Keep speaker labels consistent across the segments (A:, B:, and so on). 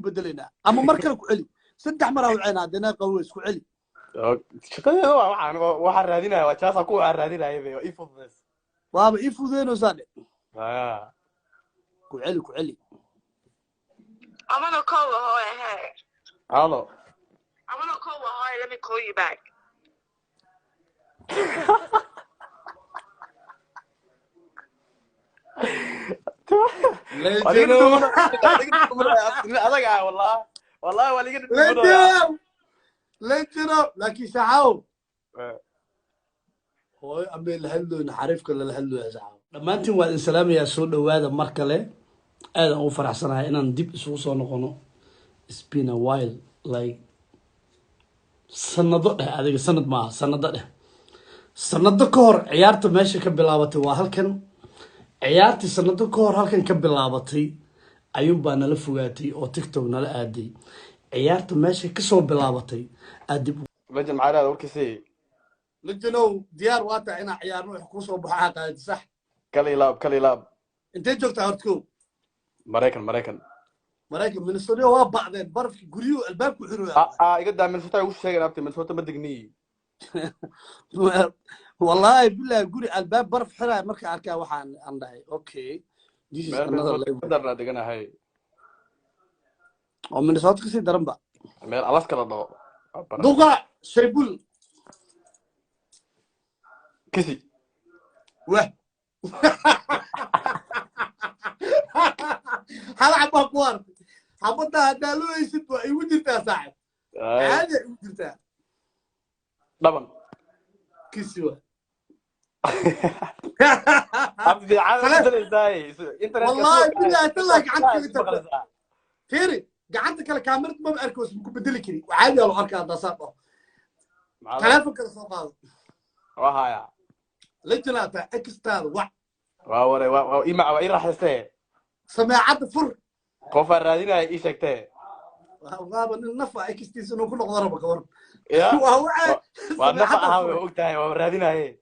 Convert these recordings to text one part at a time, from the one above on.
A: بدلنا اما مركل كعلي صدح مره وعينا عندنا قويس كعلي
B: shaqada waxaan raadinayaa waa jaasa ku aan raadinayaa ii fududeys
A: بابا يفوزينو صادق
B: ها
A: كعلي
C: I'm gonna call Ahoy. Hey,
B: halo
C: I'm gonna call Ahoy. Let me call you back.
B: adaga والله waa liga
A: ليتنو لكن ساعو هوي أمي الهلو نحرف كل الهلو يا ساعو لما أنتم وادي السلام يا سود وهذا مركله هذا هو فرح صناعي إن نديب سوسو نقولنا it's been a while like سنة هذا سنة ما سنة كور عيارته ماشي كبلاوتي وهالكن عيارتي سنة كور هالكن كبلاوتي أيوب أنا لفوقاتي أو تيك توك نلا أدي عيارته ماشي كسو بلاوتي أدي
B: لجن معانا وركسي
A: لجنو ديار واتا هنا عيارنا يحكوسوا بحاجة صح
B: كلي لاب
A: انت جوكت هارتكو
B: مريكان
A: من السوداء وبعدين برف قريو الباب كحرو
B: يقدر من فتاة وش شيء نبتي من فتاة مدقني
A: والله بالله قولي الباب برف حلا مركي عركا وحان عندي اوكي
B: قدرنا دقنا هاي
A: ومن صوتك سي درنبا
B: ميل ألاسكا لدو
A: دوغا شيبول
B: كسي
A: واه هل عبا كوار حبطها هدالو يسد ويوجرتا ساعد هذا يوجرتا
B: طبعا
A: كسي
B: عبدي عارف ازاي
A: والله بالله تلاك عندك فيري قعدت كاميرا ما باركوس ممكن بدل كري وعادي لو اركا داسات تلفون كذا صوت
B: وهايا
A: لجنا تا اكستار
B: waa ii raaxaystee
A: سماعات فر
B: qof aan raadinaya ii sheegtee
A: غاب النفع اكستيس انه كل ضربه كور
B: يا
A: وهو
B: waa nafa ahaa way ogtahay waa raadinaye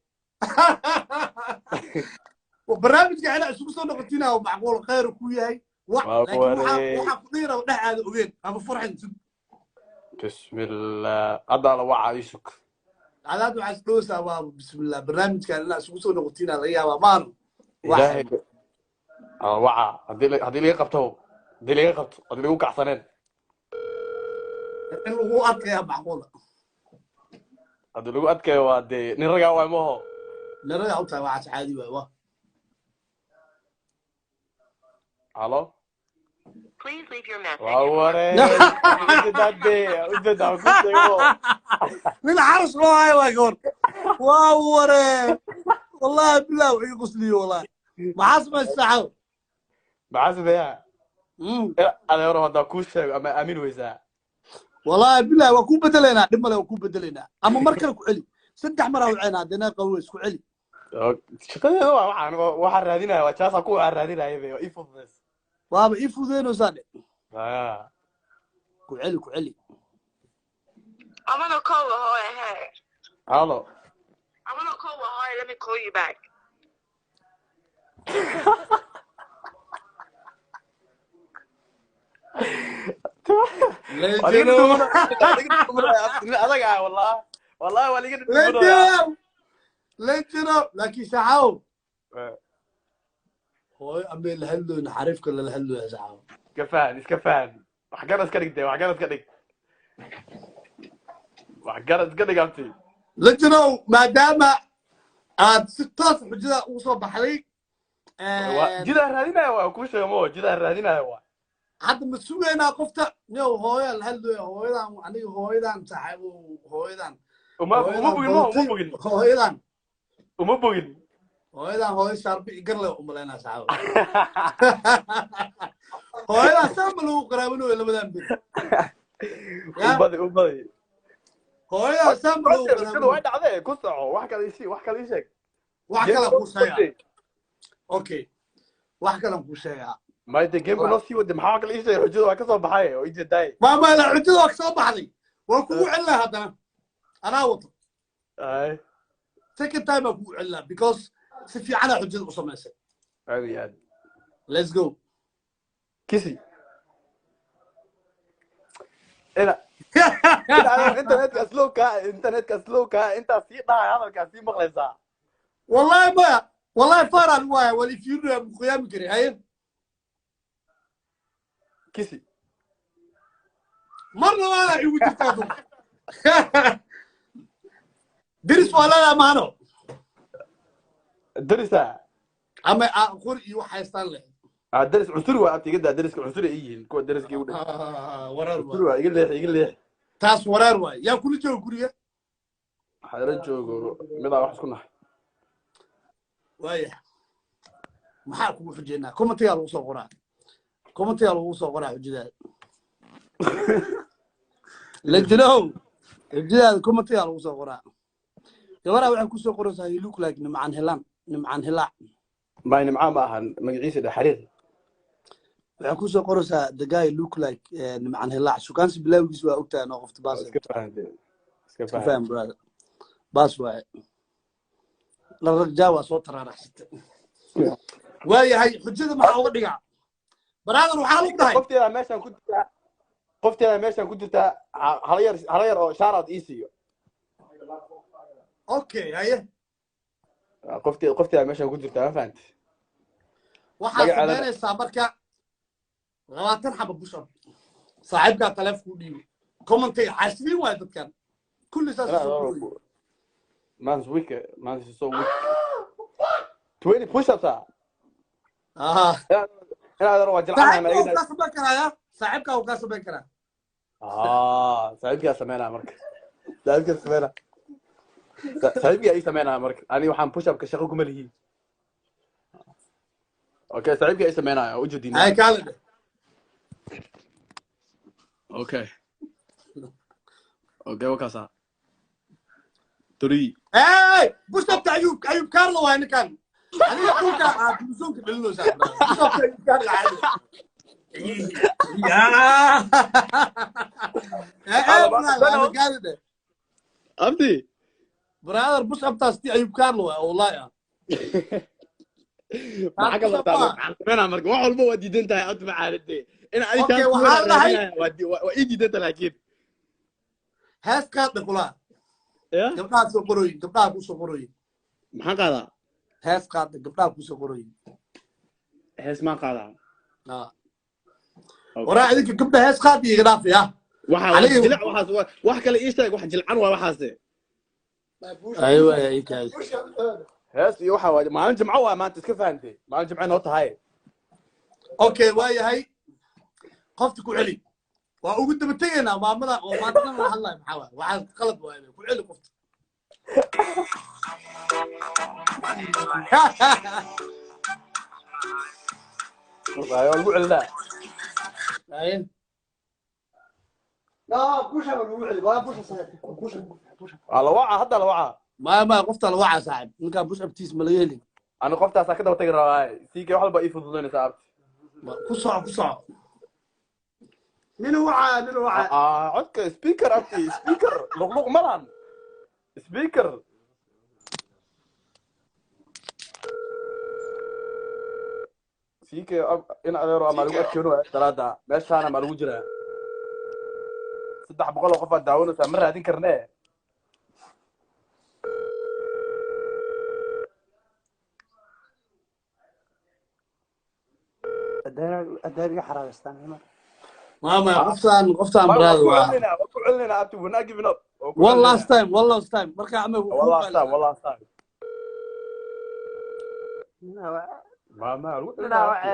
A: وبرنامج قاعد اسوق سو نقطينا ومعقول خير كوياي لكن waxa ku dhiira dhaxaada ogeed ama farxin
B: بسم الله هذا لو وعى يسك
A: عادات waxaa doosa waa بسم الله barnaamijkan ina isugu soo noqotina laga yaaba maan
B: ilaahay وعى hadii laga qabto hadii lagu kacsaneen
A: in lagu arkaya macquul
B: hadii lagu adkeeyo waa de nin raga waa mooho
A: nin raga u tahay waxa caadi waa
B: halo
C: Please leave your message.
A: من عرس والله واقول واوري والله بالله ويقصلي والله ما حسب الساعه
B: ما حسب يا انا يروح هذا كوش اما امين ويزا
A: والله بالله وكو بدلنا دم له وكو بدلنا اما مركل كعلي صدح مره وعينا عندنا قويس كعلي
B: شقده waxaan raadinayaa waa jaasa ku aan raadinayaa ii fududeys
A: بابا يفوزينو صادق كعلي
C: I'm gonna call Ahoy. Hey,
B: halo
C: I'm gonna call Ahoy. Let me call you back.
B: adaga والله waa liga
A: ليتنو لكن ساعو هوي أمي الهلو نحرف كل الهلو يا ساعو
B: كفان وحقنا اسكدك أنتي
A: لجنو ما دام ستة حجة وصل بحري
B: جدا رادينا وكوش مو جدا رادينا
A: حد مسؤول أنا قفت نيو هوي الهلو هوي دان أنا هوي دان صاحبه هوي دان
B: وما بقول
A: هوي دان هوي شربي يقرله أملنا ساعو هوي دان ساملو قرابنو إلا بدن بي
B: وبدي
A: هوي دان ساملو
B: قرابنو واحد عادي كسرعه واحد كذا يشي
A: واحد كذا كوسايا اوكي واحد كذا كوسايا
B: ما يدي جيم نصي ودي محاك ليش حجوده waa ka soo baxay oo idin day
A: ما لا حجوده waa ka soo baxday waa ku cilla hadana ana wato
B: ay
A: second time ku cilla because si fiican xujada u sameysay
B: aad
A: let's go
B: kisi انا انترنت كاسلوكا انت في ضاع هذا كاسي مقلسا
A: والله ما والله فرن واي ولي فيرو مخيام كري هاي
B: كيسي
A: مرة وانا يوجد تفضل درس ولا لا مانو
B: درسا
A: اما اقول يو حيستان له
B: درس عنصري وابتي قد درس عنصري ايين كو درس كيودا
A: ورار
B: عنصري يقول لي
A: تاس ورار واي يا كل جو غوريا
B: حضرت جوجو ميدا wax isku nahay
A: واي maxaa kugu xujeenaa commentiga lagu soo qoraa xujada la jiro xujada commentiga lagu soo qoraa gabadha waxay ku soo qoraysaa you look like nimcan hilaac
B: ما نمعان ما ahan magaciisa xariir
A: waxay ku soo qoraysaa the guy look like nimcan hilaac sukaansi bilawgiis waa ogtaa inoo qofta baas
B: iska
A: faham brother baas waay la rajaa waa soo taraaraxsatay waayahay xujada maxaa uga dhigaa brother waxaa lagu dhahay
B: qofteeda meeshan ku jirta hala yar oo shaaraad ii siiyo
A: okay haye
B: qofteeda meeshan ku jirta ma fahanti
A: waxaad samaynaysaa marka 20 xabo bushab saaxiibkaa taleefku dhiibo commentiga xasbiin waay dadkan kulli saas
B: man's so weak 20 push-ups انا اروح اجلعها ما
A: اقدر صاحبك كرايا صاحبك او كاسبك كرا
B: صاحبك سمينا مرك صاحبك اي سمينا مرك انا وحان push-up كشغل كملهي اوكي صاحبك اي سمينا وجدي
A: هاي كالد
B: اوكي وكاسا 3
A: اي بوشاب ايوب كارلو وين كان انا كنت بزونك بالله صاحب بوشاب ايوب كارلو عادي انا كالد
B: ابدي
A: برادر بوشاب تاستي ايوب كارلو والله يا
B: ما حكى انا مرك wax walba waa diidan tahay aad ma caaladee in ay
A: tahay waxa dhahay
B: waa ii diidan tahay laakiin
A: hees ka dhaqula gabdhaha ku soo qorooyin
B: maxaa qaadaa
A: hees qaad gabdhaha ku soo qorooyin
B: hees ma qaadaa
A: waraa idinka gabdhaha hees qaad iyo gadaaf ya
B: wax kale ii sheeg wax jilcan waa waxaas
A: aywa ay kaas
B: hees iyo waxa waa maalin jimco waa maanta iska fahamtay maalin jimco noo tahay
A: okay waa yahay qofta ku celi waa ugu daba tagaynaa maamada oo maanta la hadlay maxaa waxa qalad waa ku celi qofta
B: ayo ugu celina
A: ay لا بوشة بالوعي ولا بوشة صحيح بوشة
B: على وعى هذا الوعى
A: ما قفت الوعى صاحب إنك بوشة بتيس مليالي
B: أنا قفت أسا كده وتقرا هاي سيكي واحد بقى يفضلوني صاحب
A: كسع منو وعى
B: عدك سبيكر أبتي سبيكر لغلوغ ملان سبيكر سيكي إنا أديرو أما لغو أكيونو ثلاثة ماشي أنا ما لغو جرا 300 qof aad daawanaysaa ma raadin karnaa
D: أداري حراستان هنا
A: ما قفتان براد
B: ku celinayna abti wana giving up
A: والله last time marka ama
B: والله time ما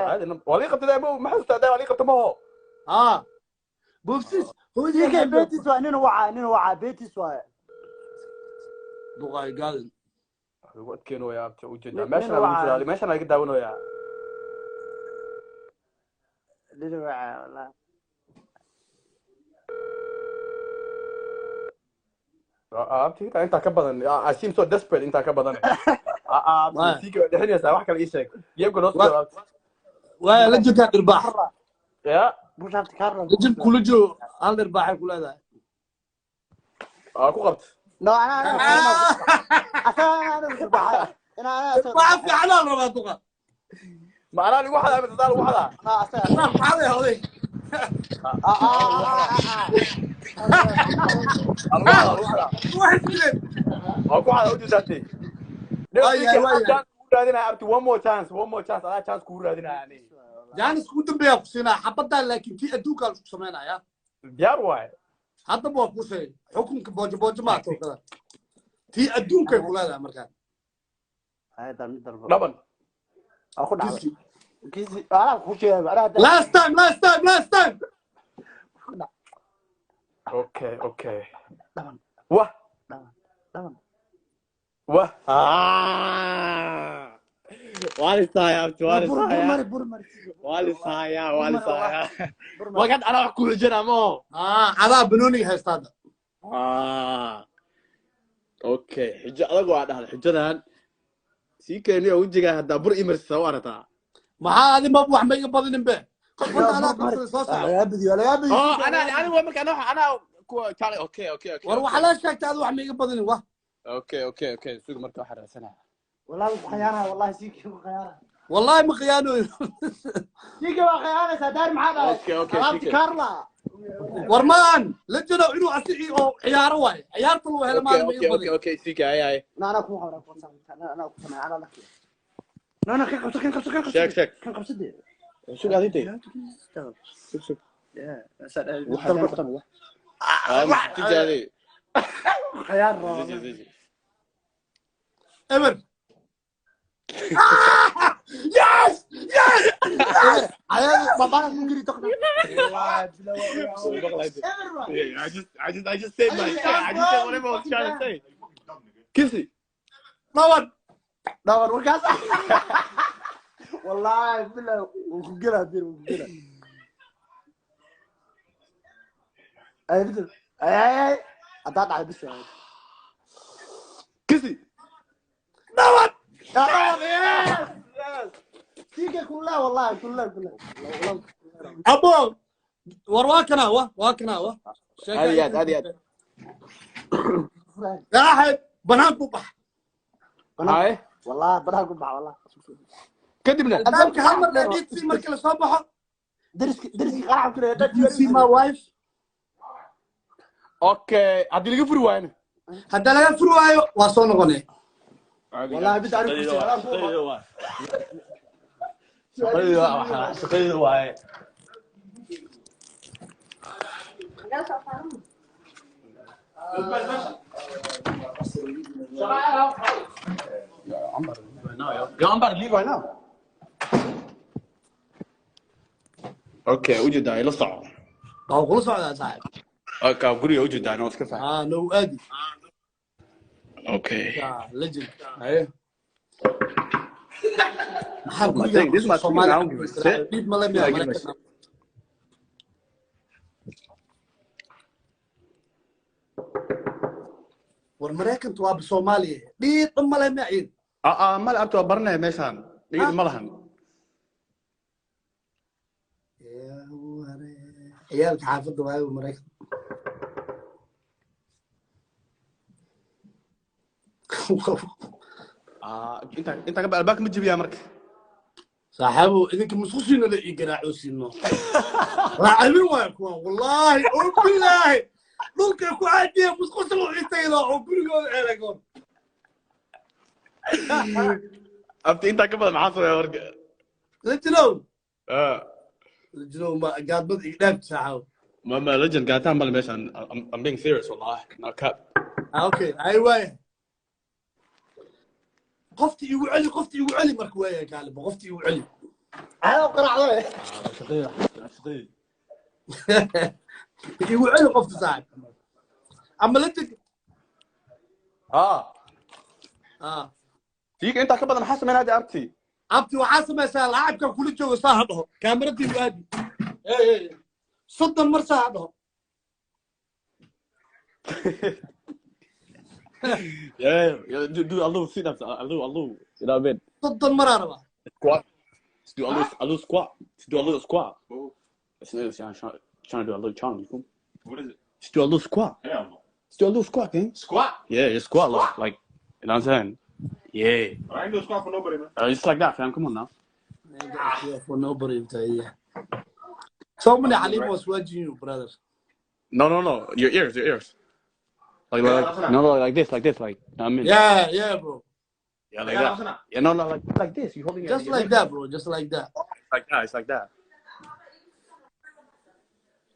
B: عادي ولي قبت ده ما حسيت ده ولي قبت ما هو
A: بوفسيس
D: هو دي بيتي سوا نين وعى بيتي سوا
A: بقاي قال
B: وقت كانوا يا abti وجدنا ماشي انا قد داونو يا
D: ليه وعى والله
B: abti انت كبدن I seem so desperate انت كبدن سيكو دحنيسا wax kale ii sheeg geemka noo soo
A: waa la joogtaa dhirbaax
B: يا
D: مش عارف تكرر
A: لجن كل جو هل dhirbaax كل هذا
B: ku qabt
D: لا انا
A: dhirbaax في على رباطك
B: ما انا اللي واحد ابد دال واحد
A: ما هذا واحد كده
B: اكو على وجه ذاتي
A: واي واي
B: كورادنا ابتي one more chance انا chance كورادنا يعني
A: جانس كنت بيا كسينا حبدا لكن تي ادوكا اسku sameynaya
B: ديار واي
A: hadda baa ku sey xukunka boojo ma to kala tii adduunka ku leedahay markaan
D: هذا من ضرب
B: لبن
D: اخذ كيسي انا كل شيء انا
A: last time
B: اوكي
D: لبن
B: واه
D: لبن
B: واه والي صايا والي صايا
D: برمري
B: والي صايا وقعد انا احكي جنا مو
A: cadaa banooniga haystaada
B: اوكي حجه adag waa dhaxal xijadan si keenay wajiga hada bur imirsa warata
A: maxaa adi ma wax ma iga badinin be qofka ana qabsada soo saar
D: يا بدي ولا يا بدي
B: انا marka انا كان اوكي
A: war waxa la sheegtay adi wax ma iga badinin wa
B: اوكي suuq marka waxa raasana
D: والله خيانه والله سيكي خيانه
A: wallahi ma khiyaano
D: سيكي خيانه سدار معانا
B: اوكي
D: كارلا
A: war maan la jiro inuu asii oo ciyaaro waay ciyaarta loo helo maalin ma iga badin
B: اوكي سيك هاي
D: انا اكون حورك انا اكون انا لك انا كان قبص
B: شك
D: كان قبص دي
B: شو قاعد انت شوف
D: يا
B: واحد تجاري
D: خيار
A: ever yes
D: عيال بابا ممكن تاخذ
B: I just said my whatever I was trying to say. Kissy.
A: nawan
D: دور وكاس والله بالله وكجلا دير وكجلا اي بدل اي اطلع بس
B: Kissy.
A: nawan
D: تيجي كلها والله كلها
A: abo war waa kana wa
B: هذه
A: قاعد بنات بوبح
B: هاي
D: والله براكم بع والله
B: كدبنا
A: البابك هل مرة لقيت في مركز الصباح
D: درس قاعد كده
A: you see my wife
B: اوكي هذه اللي قفروا وين
A: هذا لا يفرو ايو واسو نغني
D: والله بدي اعرف
B: شقيق واي يا عمر ليف right now. اوكي وجد هاي لصع
A: او خلص على صاحب
B: اوكي قولي وجد انا وش كفى
A: نو ادي
B: اوكي
A: يا ليجند ايه
B: I think this is my sit.
A: ديب ملامي والمراكن تواب الصومالي ديب ملامي عيد
B: ما لعبت برنا ميشان دقيقة ملهن
A: يا وري عيالك حافظوا هاي والمراكن
B: انت قبل الباك متجيب يا مرك
A: صاحبه إذا كنت مسخوشين ولا يقرأوا سينو راعين وياكم والله بالله دولك يكون عادي مسخوش لو عيتيلا وبرجول عليكم
B: انت قبل معاصر يا ورقة
A: لجنو لجنو ما قاعد بدي يقدم ساعه
B: ما لجن قاعد تعمل ميشان I'm being serious والله not cap
A: اوكي ايوه قفتي يوعلي مركويه قال قفتي يوعلي
D: انا قرع عليه
B: شقيق
A: يوعلي قفتي صاحب اما لتك
B: فيك انت كبد انا حاسس من هذه ارتي
A: abti waxaa samaysaa laacibka kula jooga saa ha dhaho kaamiradiidu aadi soddon mar saa ha dhaho
B: yeah do a little sit ups a little you know what I mean
A: soddon maraa rabaa
B: squat do a little squat do a little squat it's trying to do a little challenge what is it just do a little squat yeah just do a little squat gang squat yeah just squat like you know what I'm saying yeah I ain't do a squat for nobody man just like that fam come on now
A: for nobody So many Halim was watching you, brother.
B: No, your ears. Like this, like I mean.
A: Yeah, bro.
B: Yeah, like that. Yeah, no, like this. You holding it.
A: Just like that, bro. Just like that.
B: It's like that.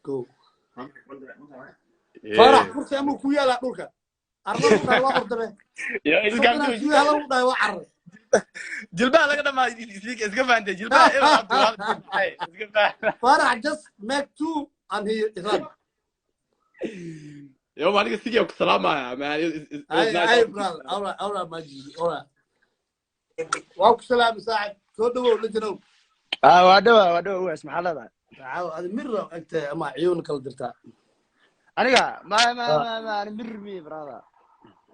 A: Go.
B: Yeah.
A: Farah, kursi amu kuya la dhulka. Arlada u dhaay waa ordame.
B: Yeah, it's got to
A: Kuya la u dhaay waa carray.
B: Jilbaha laga dhamaa iska fahanteen jilbaha iska fahan.
A: Farah, just make two and he run.
B: Yo, maniga sidii ku salaamaya, man.
A: Hey, brother. All right, Maji. All right. Waa ku salaam saaxib. Soo dhawow la janow.
D: waa dhawa maxaa leedahay
A: Caaw, ad mirro agta ama ciyuun kala dirtaa.
D: aniga ma ani mirmi brother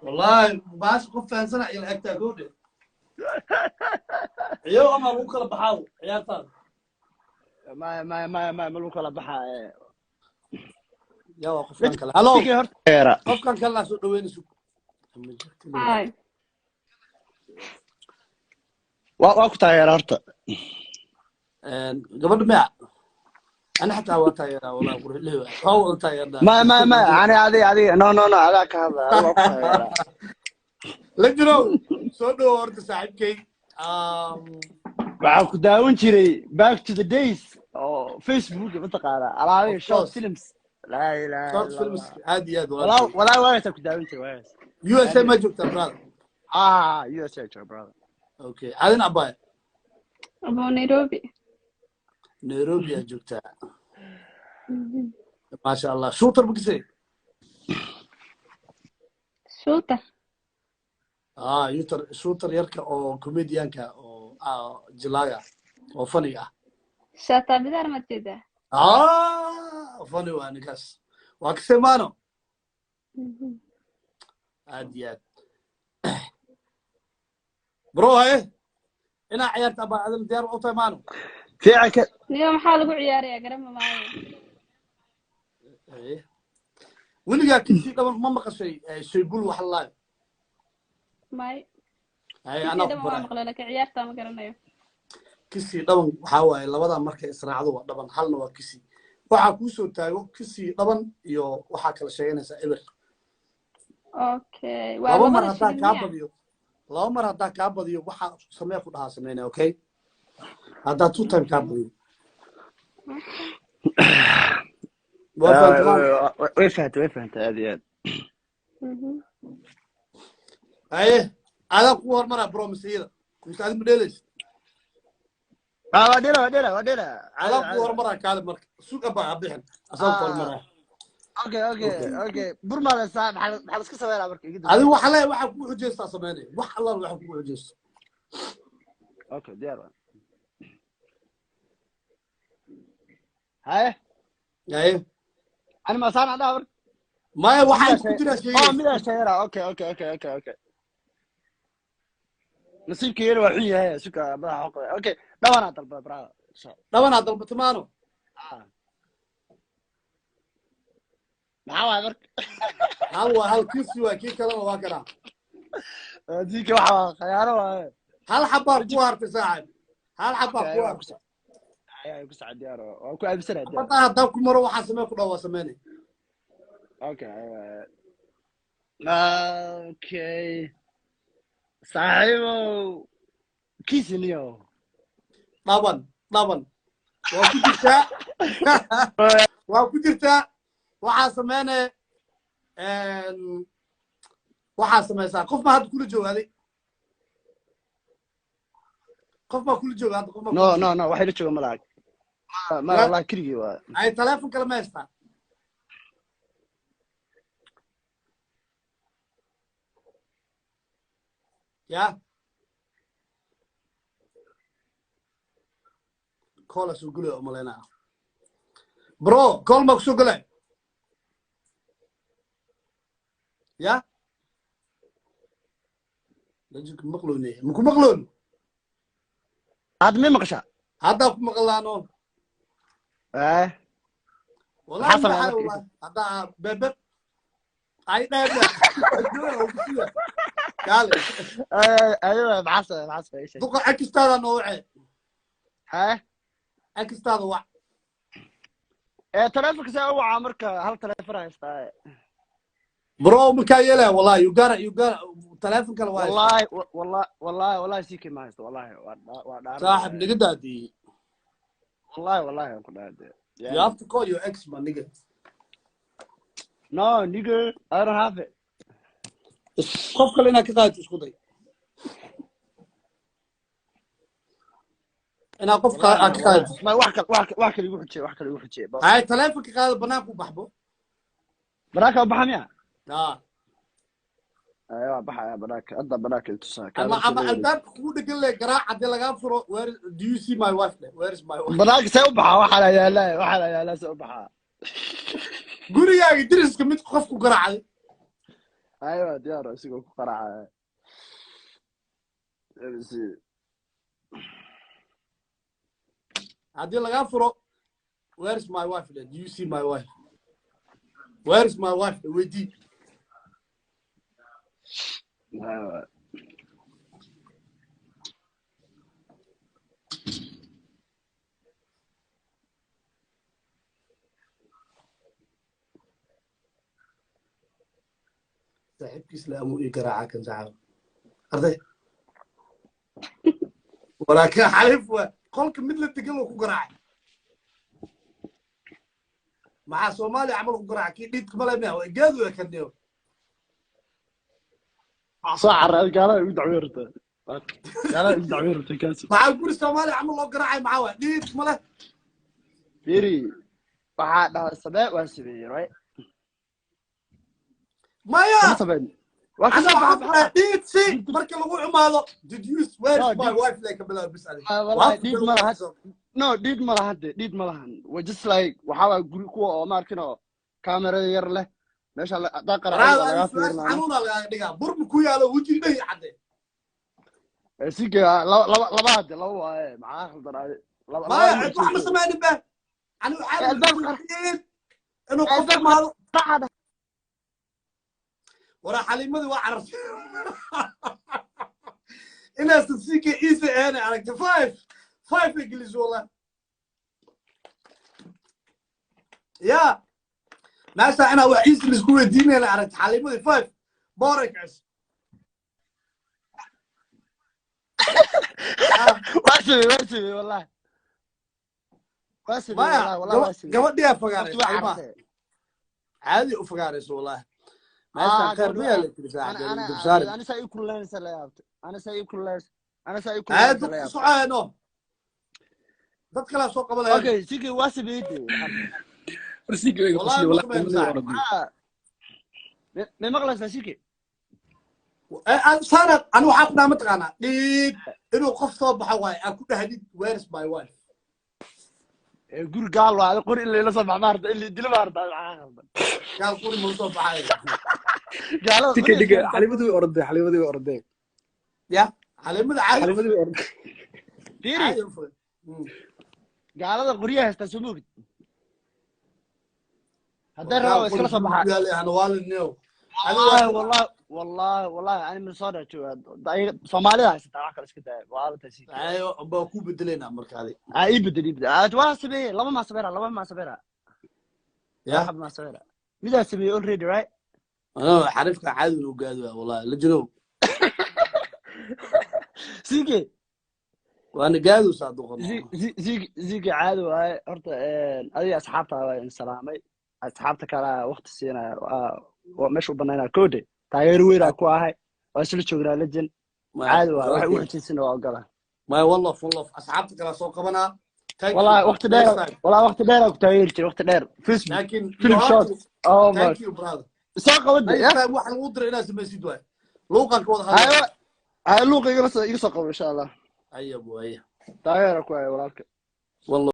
A: Wallahi, baas qof fahansana ila agta goode. Iyo ama lagu kala baxaaw ciyaartaan.
D: ma lagu kala baxaa
A: Yaa waa qofkan kale. Hello.
D: horta
A: Qofkan kale la soo dhaweynayso.
C: Hi.
D: waa ku taageera horta
A: gabadha ma ana xataa waa taageeraa walaa qurux leeyo waa wada taageerdaa
D: ma ani adiga no adaa ka hadla waa ku taageera
A: la jiro soo dhawo horta saaxiibkay
D: waxaan ku daawan jiray back to the days oo Facebook mataqaana alaabay short films la ilaha
A: short films aad iyo aad
D: walaa waa ku daawan jiray
A: USA ma joogtaa brother
D: USA brother
A: okay adina abay
C: Abo Nairobi.
A: Nairobi aad joogtaa maasha Allah shooter bukisay
C: Shooter.
A: shooter yarka oo comedianka oo jilaaga oo funny ah
C: Shata bidar ma tida.
A: funny waa ninkaas waa kasemaano aad iyo aad bro ina ciyaarta aba adal diyaar u tahay maano
D: fiicanka
C: Niyo maxaa lagu ciyaarayaa garama maayo.
A: weligaa kinti dhaban ma maqashay shaybul wax laa
C: May.
A: ana
C: ma maqlay laakiin ciyaarta ma garanayo.
A: kisi dhaban waxa waaye labada markay israacdo waa dhaban halna waa kisi waxa ku soo taago kisi dhaban iyo waxa kala sheeganaysa eber
C: Okay.
A: laba mar hadaa kaa badiyo waxa samee ku dhahaa sameynaa okay hadaa two time kaa badiyo
D: way fahantay aad iyo aad
A: ada ku hormara promiseyada inta aad midheelays
D: waa dhila
A: ada ku hormara kaale marka suuqa baa bixin asoo ku hormara
D: okay burmada saa maxaa iska sameeyay marka
A: adigu waxa ku xujeystaa sameynay wax Allah waxa ku xujeysto
D: okay diyaar haye ani ma saan adaa
A: maya waxa ku jira shay
D: mida shayra okay nasiibkeena waa xun yahay suka madaxa xoqay okay dhawana dalba brother
A: dhawana dalba tamaano
D: maxaa marka
A: hal kisi waa kii kale waa kana
D: diinka waxa khiyaano waa
A: hal xabaar ku hartay saaxib hal xabaar ku hartay
D: ay ku saacadiyaar oo ku aabsanaa
A: hadda ku maro waxa samee ku dhawa sameynay
D: okay saaxiibo kisiniyo
A: dhaban waa ku jirtaa waxaa sameynay waxaa sameysaa qof ma hadda kula joogaaday qof ma kula jooga hadda qof ma
D: no waxay la jooga malaag ma wallahi kirigi waa
A: ay telefoon kala ma haystaa ya kola soo gulay oo maleynaa bro kol ma soo gulay ya lajik maqloone muku maqloon
D: aad ma maqasha
A: hadda ku maqlaano wallahi hadda bebe ay dheebe قال
D: ايوه معصب ايش
A: بقى اكستاذ نوعه
D: ها
A: اكستاذ وع
D: تلفونك ساعة وعامرك هل تلفون هايستا
A: برو مكايله والله يقال تلفونك الوايس
D: والله سيكي ما هايستا والله
A: صاحب نقدادي
D: والله كنت هادي
A: you have to call your ex my nigga
D: no nigga I don't have it
A: qof kale inaad ka qaadato isku day inaad qof ka qaadato
D: ما واحد يقول حكي
A: hay taleefanka qaada banaanka u baxbo
D: براك بحميا
A: aa
D: بحا براك أدا براك التساك
A: ama albaabka kugu dhegan le garaac hadii lagaa furo where do you see my wife where is my wife
D: براك سوبحا وحلا يا لا سوبحا
A: gurigaaga diriska mid qof ku garaacay
D: أيوة ديارو يسوي قرعة
A: hadii lagaa furo where is my wife do you see my wife where is my wife weydii
D: أيوة
A: saaxiibkiis la amuu ii garaaca kan saacada arday walaakin xalif waa qolka mid la degan oo ku garaacay maxaa soomaaliya camal ku garaacay kii dhiidka male miya waa geedu ee kadhiyo
D: صح قالوا يدعوا يرتا قالوا يدعوا يرتا كاس
A: maxaa guri soomaaliya camal loo garaacay maxaa waa dhiidka male
D: يري waxaa sabay waa sabay right
A: maya
D: sabay
A: waxaa dhiid si markii lagu xumaado did you where is my wife like bilaw bis ali
D: والله ديد ما لها no ديد ما لها we just like waxa guri kuwa oo ma arkino camera yar leh meesha la qaraacay laga fiirnaa
A: xanuuna laga dhigaa burbu ku yaalo waji dhay cadde
D: siga laba waaye maxaa khaldan
A: maya wax ma sameeynin ba anigu xaalad inuu qof maado
D: saxada
A: wara xaliimadu waa carabtay inaas siga easy ana aragta 5 English wala ya naasa ana wax easy isku weydiinayna aragta xaliimadu 5 boorekas
D: واسبي والله
A: gabadhiya fagaaraysa caadi u fagaarayso wallahi meesha qaar ma la tirsaa
D: انا سايب كل لين سلايابت انا سايب كل
A: aad socoyno dad kala soo qabanaya
D: اوكي سيكي واسبي ما مغلس سيكي
A: sanad anu waxa ku dhaama taqaana dhiid inuu qof soo baxo waay aan ku dhahdid where is my wife
D: guri gaal waa qori ilaa la soo baxmaarta ilaa dil maarta
A: gaal qori ma soo baxay
D: gaalo
B: diga xalimadii orday
A: ya xaliimada
B: xalimadii orday
D: fiiri gaalada qoriyaha hasta sumugid hadda raaw iskala soo baxay
A: ana waalino
D: والله انا من صار Soomaalida haysta wax kale iska daa waa taasi
A: ayo ba ku bedelena markaadi
D: ay bedel waasbay laba ma sabira
A: ya
D: ma sabira mida sabay already right
A: ana xarifka caadi loo gaado wallahi la jiro
D: sige
A: وانا قاعد وصادق
D: زيق caadi waay horta adiga asxaabta waa salaamay asxaabta kala waqti siina oo meesha u banaanaa koode taageer weera ku ahay waa isla joognaa legend caadi waa wax u xijisina waa ogala
A: ما والله فول اصحابتك كلا سو قبنا
D: والله وقت دير ku taageerti waqti dheer Facebook
A: لكن
D: film shots oh my
A: thank you brother
D: soo qabad
A: ya waxaan u diray inaad samaysid waay luuqan ka wada hadal
D: ay luuqa iga soo qabo insha Allah
A: ayabo ay
D: taageer ku ay walaalka
A: والله